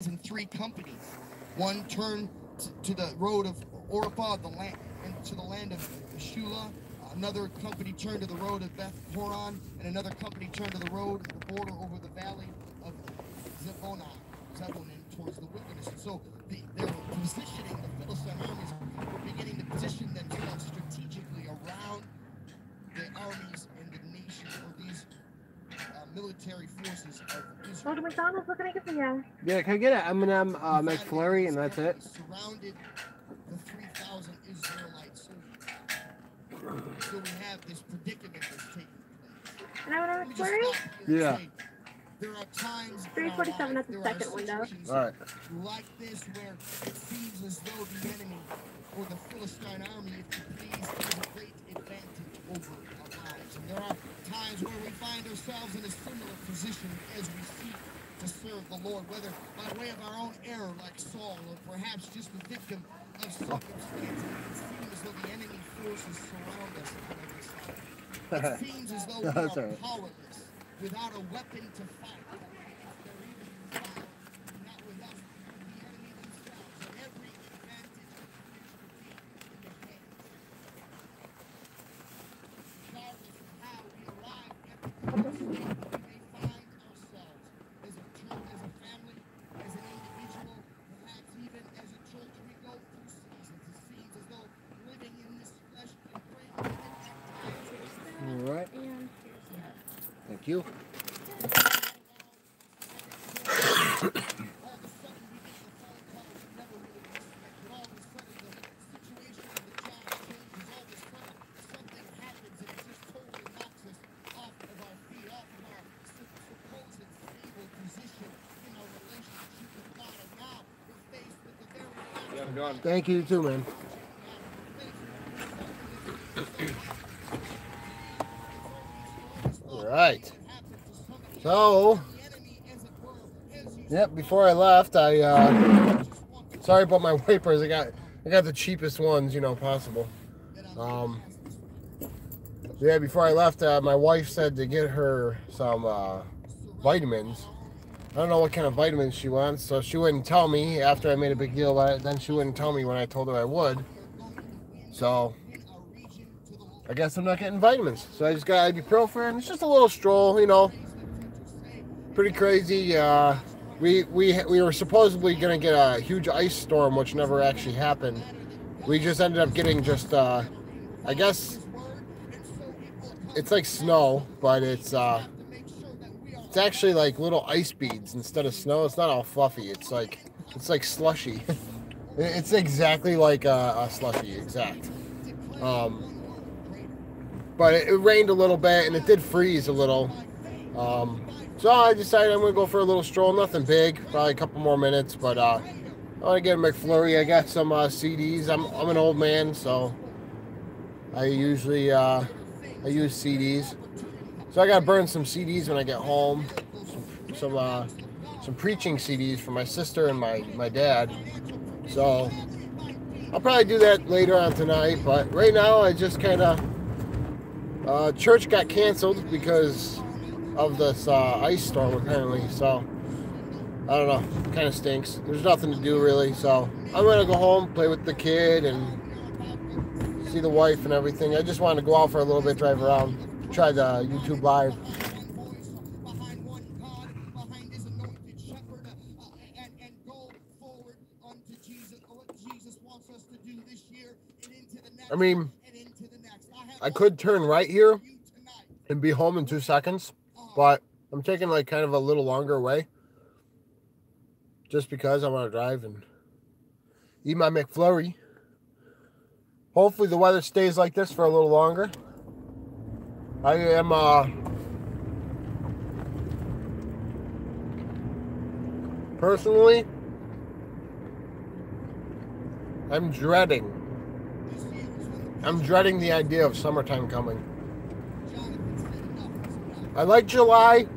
and three companies. One turned to the road of Orpah, the land, and to the land of Shula. Another company turned to the road of Beth Horon, and another company turned to the road, the border over the valley of Zebulun towards the wilderness. And so they're positioning the Philistine armies. Were beginning to position themselves strategically around the armies and the nation, or these military forces of Israel. Go to McDonald's. What can I get for you? Yeah, can I get an M&M McFlurry and that's it? Surrounded the 3,000 Israelite soldiers. So we have this predicament that's taking place. And I want a McFlurry? Yeah. There are times 347 at the second window. All right. Like this, where it seems as though the enemy or the Philistine army, if you please, has a great advantage over our lives. And there are times where we find ourselves in a similar position as we seek to serve the Lord, whether by way of our own error, like Saul, or perhaps just the victim of circumstances. It seems as though the enemy forces surround us on every side. It seems as though we are powerless, without a weapon to fight. Not with us, the enemy themselves, and every advantage in the hands. Regardless of how we arrive at the state we may find ourselves as a church, as a family, as an individual, perhaps even as a church, we go through seasons. It seems as though living in this flesh can bring at times. All right. Thank you. Thank you too, man. All right. So, yep. Before I left, sorry about my wipers. I got the cheapest ones, possible. Yeah. Before I left, my wife said to get her some vitamins. I don't know what kind of vitamins she wants, so she wouldn't tell me after I made a big deal about it. Then she wouldn't tell me when I told her I would. So I guess I'm not getting vitamins. So I just got ibuprofen. It's just a little stroll, Pretty crazy. We were supposedly gonna get a huge ice storm, which never actually happened. We just ended up getting just I guess it's like snow, but it's actually like little ice beads instead of snow. It's not all fluffy. It's like slushy. It's exactly like a slushy, exact. But it rained a little bit and it did freeze a little. So I decided I'm gonna go for a little stroll. Nothing big, probably a couple more minutes. But I want to get a McFlurry. I got some CDs. I'm an old man, so I usually I use CDs. So I gotta burn some CDs when I get home. Some preaching CDs for my sister and my dad. So I'll probably do that later on tonight. But right now I just kind of church got canceled because of this ice storm apparently. So I don't know. Kind of stinks. There's nothing to do really. So I'm gonna go home, play with the kid, and see the wife and everything. I just wanted to go out for a little bit, drive around. Try the YouTube Live. I mean, I could turn right here and be home in 2 seconds, but I'm taking like kind of a little longer way just because I want to drive and eat my McFlurry. Hopefully the weather stays like this for a little longer. I am personally, I'm dreading the idea of summertime coming. I like July.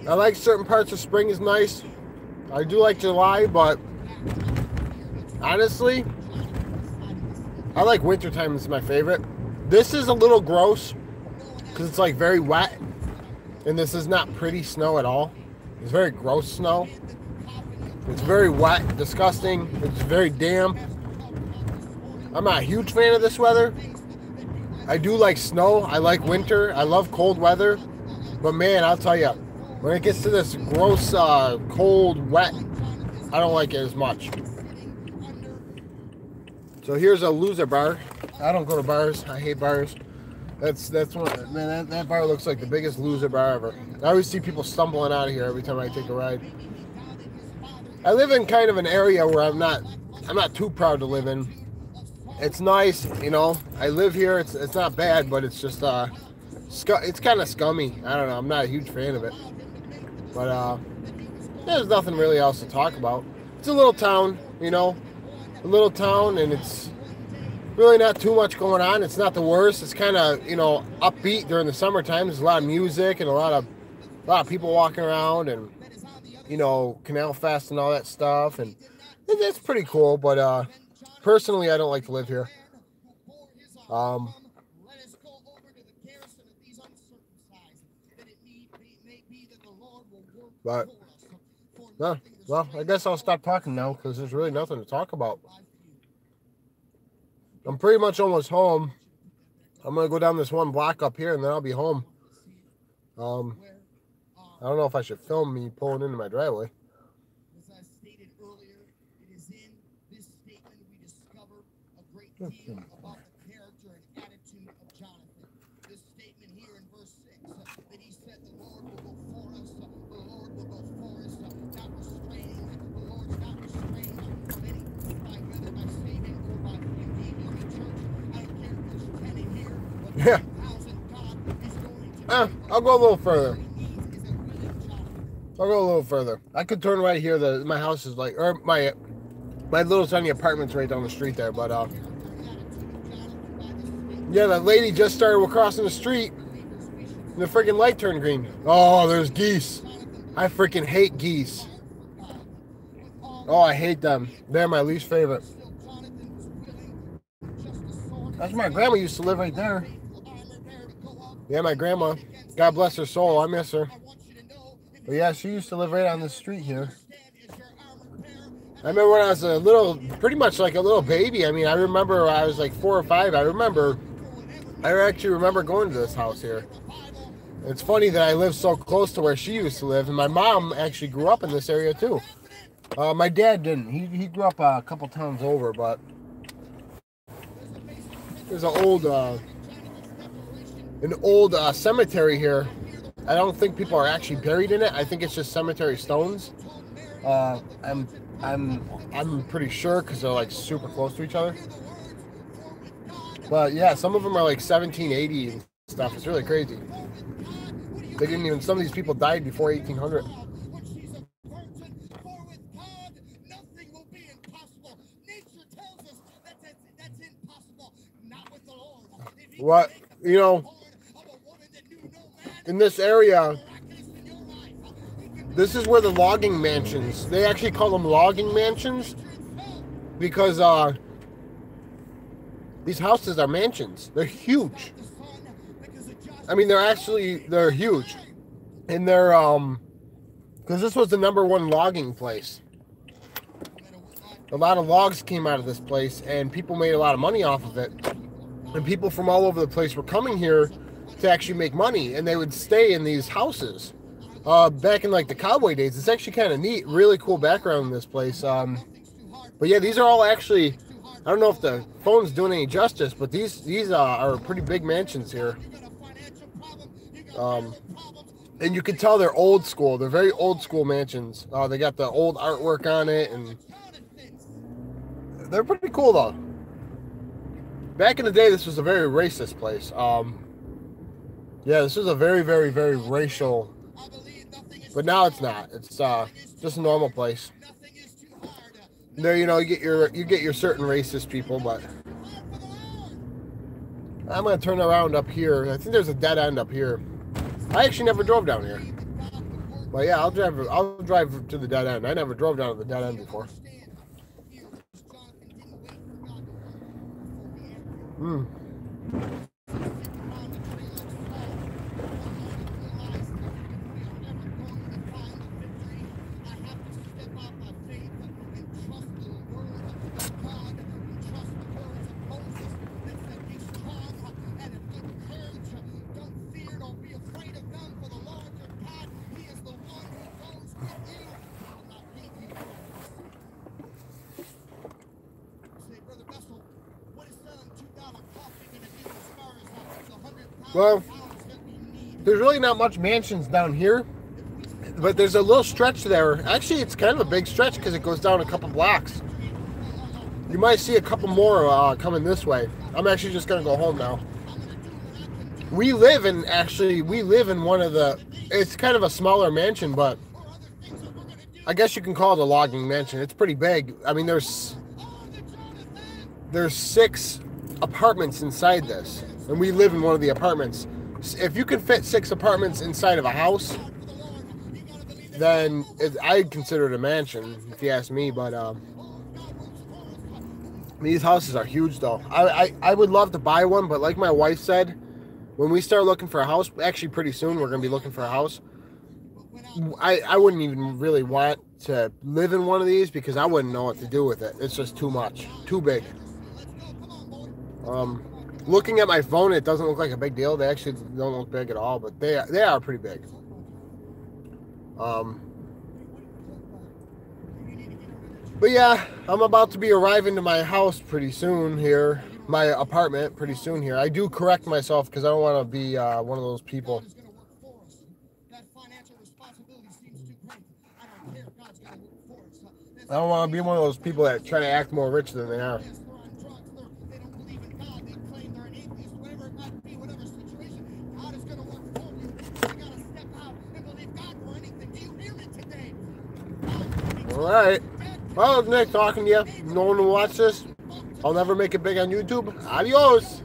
I like certain parts of spring is nice. I do like July, but honestly, I like wintertime is my favorite. This is a little gross because it's like very wet, and this is not pretty snow at all. It's very gross snow. It's very wet, disgusting. It's very damp. I'm not a huge fan of this weather. I do like snow. I like winter. I love cold weather. But man, I'll tell you, when it gets to this gross, cold, wet, I don't like it as much. So here's a loser bar. I don't go to bars. I hate bars. That's one. Man, that bar looks like the biggest loser bar ever. I always see people stumbling out of here every time I take a ride. I live in kind of an area where I'm not too proud to live in. It's nice, you know. I live here. It's not bad, but it's just it's kind of scummy. I don't know. I'm not a huge fan of it. But there's nothing really else to talk about. It's a little town, you know, a little town, and it's really not too much going on. It's not the worst. It's kind of, you know, upbeat during the summertime. There's a lot of music and a lot of people walking around, and you know, Canal Fest and all that stuff, and it's pretty cool. But personally, I don't like to live here. But well, I guess I'll stop talking now because there's really nothing to talk about. I'm pretty much almost home. I'm gonna go down this one block up here, and then I'll be home. I don't know if I should film me pulling into my driveway. As I stated earlier, it is in this statement we discover a great deal about the character and attitude of Jonathan. This statement here in verse 6, that he said, the Lord will go for us, the Lord will go for us, not restraining, the Lord's not restrained of any, by whether by saving or by beauty. I don't care if there's 10 in here, but 10,000 God is going to I'll go a little further. I'll go a little further. I could turn right here. My house is like, or my little tiny apartment's right down the street there. But yeah, that lady just started crossing the street, and the freaking light turned green. Oh, there's geese. I freaking hate geese. Oh, I hate them. They're my least favorite. That's where my grandma used to live right there. Yeah, my grandma. God bless her soul. I miss her. But yeah, she used to live right on the street here. I remember when I was pretty much like a little baby. I mean, I remember I was like 4 or 5. I actually remember going to this house here. It's funny that I live so close to where she used to live, and my mom actually grew up in this area too. My dad didn't. He grew up a couple towns over, but there's an old cemetery here. I don't think people are actually buried in it. I think it's just cemetery stones. I'm pretty sure because they're like super close to each other. But yeah, some of them are like 1780 and stuff. It's really crazy. They didn't even. Some of these people died before 1800. What, you know, in this area, this is where the logging mansions, they actually call them logging mansions because these houses are mansions. They're huge. I mean, they're huge. And they're, because this was the #1 logging place. A lot of logs came out of this place, and people made a lot of money off of it. And people from all over the place were coming here to actually make money, and they would stay in these houses. Back in like the cowboy days, it's actually kind of neat. Really cool background in this place. But yeah, these are all actually, I don't know if the phone's doing any justice, but these are pretty big mansions here. And you can tell they're old school. They're very old school mansions. They got the old artwork on it, and they're pretty cool though. Back in the day, this was a very racist place. Yeah, this was a very, very, very racial, but now it's not. It's just a normal place. There, you know, you get your certain racist people, but I'm gonna turn around up here. I think there's a dead end up here. I actually never drove down here, but yeah, I'll drive to the dead end. I never drove down to the dead end before. Well, there's really not much mansions down here, but there's a little stretch there. Actually, it's kind of a big stretch because it goes down a couple blocks. You might see a couple more coming this way. I'm actually just gonna go home now. We live in one of the, it's kind of a smaller mansion, but I guess you can call it a logging mansion. It's pretty big. I mean, there's 6 apartments inside this, and we live in one of the apartments. If you can fit 6 apartments inside of a house, then I'd consider it a mansion, if you ask me. But these houses are huge, though. I would love to buy one, but like my wife said, when we start looking for a house, actually pretty soon we're going to be looking for a house, I wouldn't even really want to live in one of these because I wouldn't know what to do with it. It's just too much, too big. Looking at my phone, it doesn't look like a big deal. They actually don't look big at all, but they are pretty big. But yeah, I'm about to be arriving to my house pretty soon here, my apartment pretty soon here. I do correct myself because I don't want to be one of those people. I don't want to be one of those people that try to act more rich than they are. All right. Well, Nick talking to you. No one will watch this. I'll never make it big on YouTube. Adios.